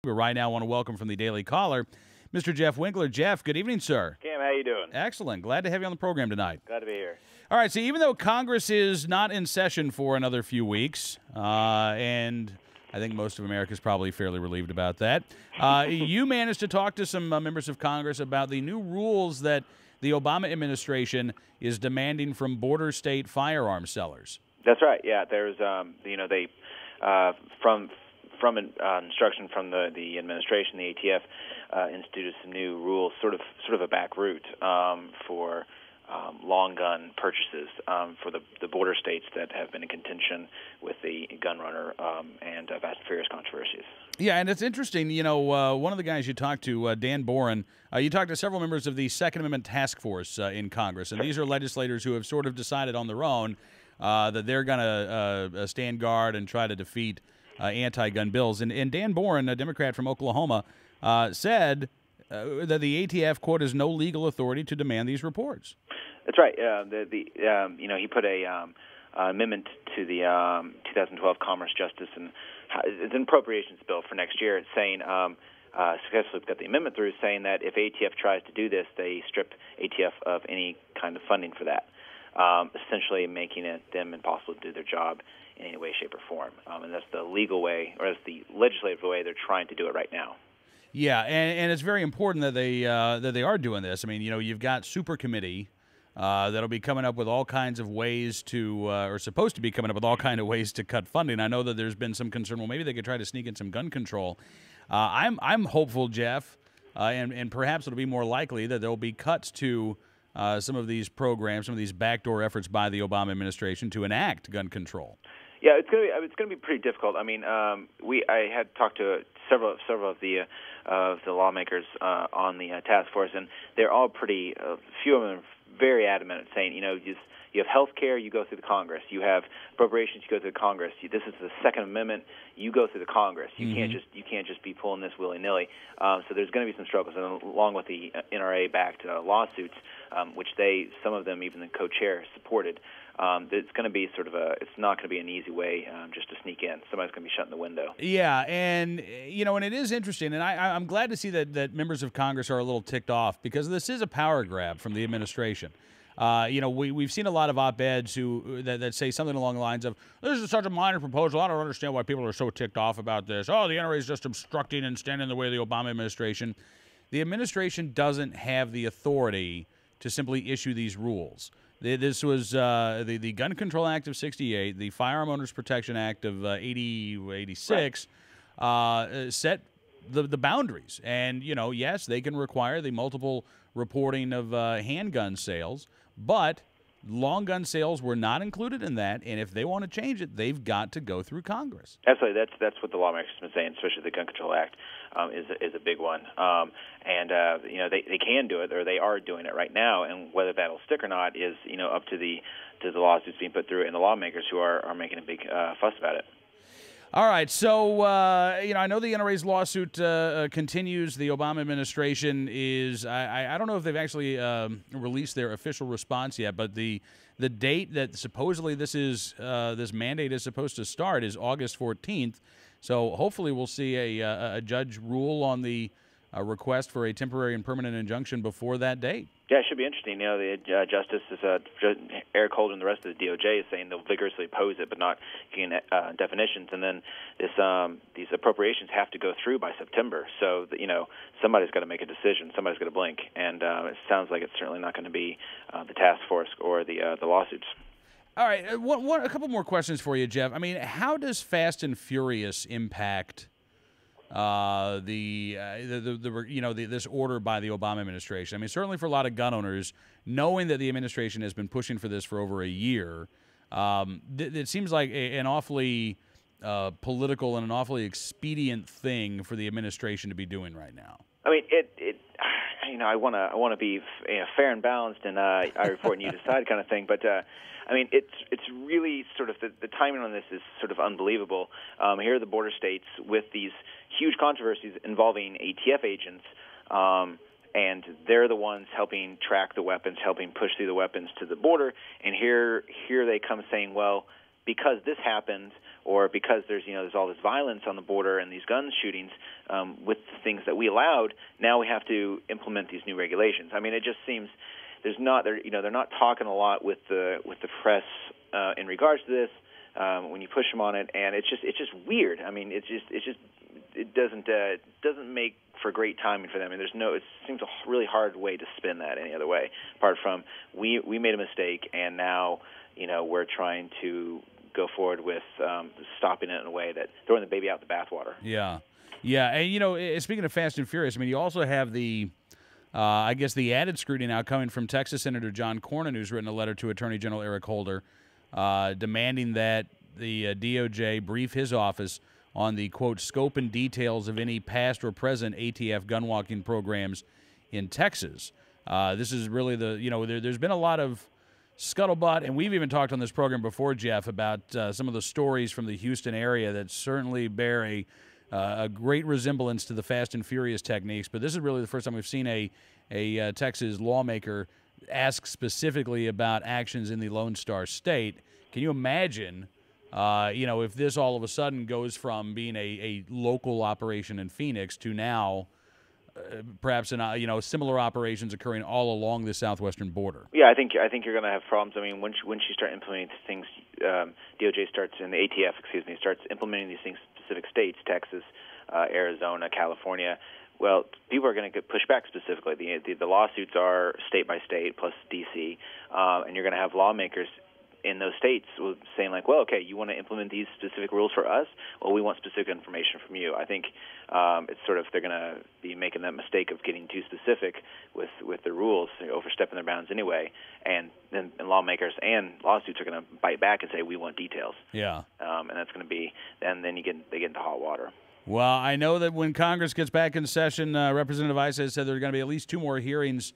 But right now, I want to welcome from the Daily Caller, Mr. Jeff Winkler. Jeff, good evening, sir. Cam, how you doing? Excellent. Glad to have you on the program tonight. Glad to be here. All right, so even though Congress is not in session for another few weeks, and I think most of America is probably fairly relieved about that, you managed to talk to some members of Congress about the new rules that the Obama administration is demanding from border state firearm sellers. That's right. Yeah, there's they from instruction from the administration, the ATF instituted some new rules, sort of a back route for long gun purchases for the border states that have been in contention with the gun runner and Fast and Furious controversies. Yeah, and it's interesting, one of the guys you talked to, Dan Boren, you talked to several members of the Second Amendment Task Force in Congress, and these are legislators who have sort of decided on their own that they're going to stand guard and try to defeat anti-gun bills. And Dan Boren, a Democrat from Oklahoma, said that the ATF, quote, has no legal authority to demand these reports. That's right. He put a amendment to the 2012 Commerce, Justice, and it's an appropriations bill for next year. It's saying successfully got the amendment through, saying that if ATF tries to do this, they strip ATF of any kind of funding for that, essentially making it them impossible to do their job in any way, shape, or form. And that's the legal way, or that's the legislative way they're trying to do it right now. Yeah, and it's very important that they are doing this. I mean, you've got Super Committee that'll be coming up with all kinds of ways to, or supposed to be coming up with all kinds of ways to cut funding. I know that there's been some concern. Well, maybe they could try to sneak in some gun control. I'm hopeful, Jeff, and perhaps it'll be more likely that there'll be cuts to some of these programs, some of these backdoor efforts by the Obama administration to enact gun control. Yeah, it's going to be pretty difficult. I mean, I had talked to several of the lawmakers on the task force, and they're all pretty. Few of them are very adamant at saying, you have health care, you go through the Congress. You have appropriations, you go through the Congress. This is the Second Amendment, you go through the Congress. You can't just be pulling this willy-nilly. So there's going to be some struggles, and along with the NRA-backed lawsuits, which some of them, even the co-chair, supported. It's going to be it's not going to be an easy way just to sneak in. Somebody's going to be shutting the window. Yeah, and and it is interesting, and I'm glad to see that members of Congress are a little ticked off because this is a power grab from the administration. We've seen a lot of op-eds that say something along the lines of, this is such a minor proposal, I don't understand why people are so ticked off about this. Oh, the NRA is just obstructing and standing in the way of the Obama administration. The administration doesn't have the authority to simply issue these rules. This was the Gun Control Act of 68, the Firearm Owners Protection Act of 86, set the boundaries. And, yes, they can require the multiple reporting of handgun sales, but long gun sales were not included in that, and if they want to change it, they've got to go through Congress. Absolutely. That's what the lawmakers have been saying, especially the Gun Control Act is a big one. They can do it, or they are doing it right now, and whether that'll stick or not is up to the lawsuits being put through and the lawmakers who are making a big fuss about it. All right, so, I know the NRA's lawsuit continues. The Obama administration is, I don't know if they've actually released their official response yet, but the date that supposedly this mandate is supposed to start is August 14th. So hopefully we'll see a judge rule on the request for a temporary and permanent injunction before that date. Yeah, it should be interesting. The Justice Eric Holder and the rest of the DOJ is saying they'll vigorously oppose it, but not giving definitions. And then these appropriations have to go through by September. So somebody's got to make a decision. Somebody's got to blink. And it sounds like it's certainly not going to be the task force or the lawsuits. All right, a couple more questions for you, Jeff. I mean, how does Fast and Furious impact this order by the Obama administration? I mean, certainly for a lot of gun owners, knowing that the administration has been pushing for this for over a year, it seems like an awfully political and an awfully expedient thing for the administration to be doing right now. I mean, I want to be fair and balanced, and I report and you decide kind of thing. But it's really sort of the timing on this is sort of unbelievable. Here are the border states with these huge controversies involving ATF agents, and they're the ones helping track the weapons, helping push through the weapons to the border. And here they come saying, well, because this happened, or because there's all this violence on the border and these gun shootings with the things that we allowed, now we have to implement these new regulations. I mean, it just seems they're not talking a lot with the press in regards to this when you push them on it, and it's just weird. I mean, it doesn't make for great timing for them. I mean, it seems a really hard way to spin that any other way, apart from we made a mistake and now we're trying to go forward with stopping it in a way that throwing the baby out the bathwater. Yeah, and speaking of Fast and Furious, I mean, you also have the I guess the added scrutiny now coming from Texas Senator John Cornyn, who's written a letter to Attorney General Eric Holder demanding that the DOJ brief his office on the, quote, scope and details of any past or present ATF gunwalking programs in Texas. This is really there's been a lot of scuttlebutt, and we've even talked on this program before, Jeff, about some of the stories from the Houston area that certainly bear a great resemblance to the Fast and Furious techniques. But this is really the first time we've seen a Texas lawmaker ask specifically about actions in the Lone Star State. Can you imagine if this all of a sudden goes from being a local operation in Phoenix to now perhaps similar operations occurring all along the southwestern border? Yeah, I think you're going to have problems. I mean, once you start implementing things, DOJ starts, and the ATF, starts implementing these things in specific states, Texas, Arizona, California. Well, people are going to get pushed back specifically. The lawsuits are state by state plus D.C., and you're going to have lawmakers in those states saying like, well, okay, you want to implement these specific rules for us? Well, we want specific information from you. I think it's they're going to be making that mistake of getting too specific with the rules, overstepping their bounds anyway, and then lawmakers and lawsuits are going to bite back and say we want details. Yeah, and that's going to be then they get into hot water. Well, I know that when Congress gets back in session, Representative Issa said there are going to be at least 2 more hearings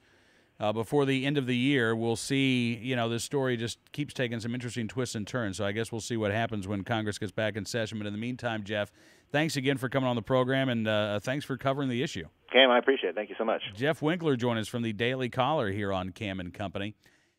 before the end of the year. We'll see, this story just keeps taking some interesting twists and turns, so I guess we'll see what happens when Congress gets back in session. But in the meantime, Jeff, thanks again for coming on the program, and thanks for covering the issue. Cam, I appreciate it. Thank you so much. Jeff Winkler joined us from the Daily Caller here on Cam & Company.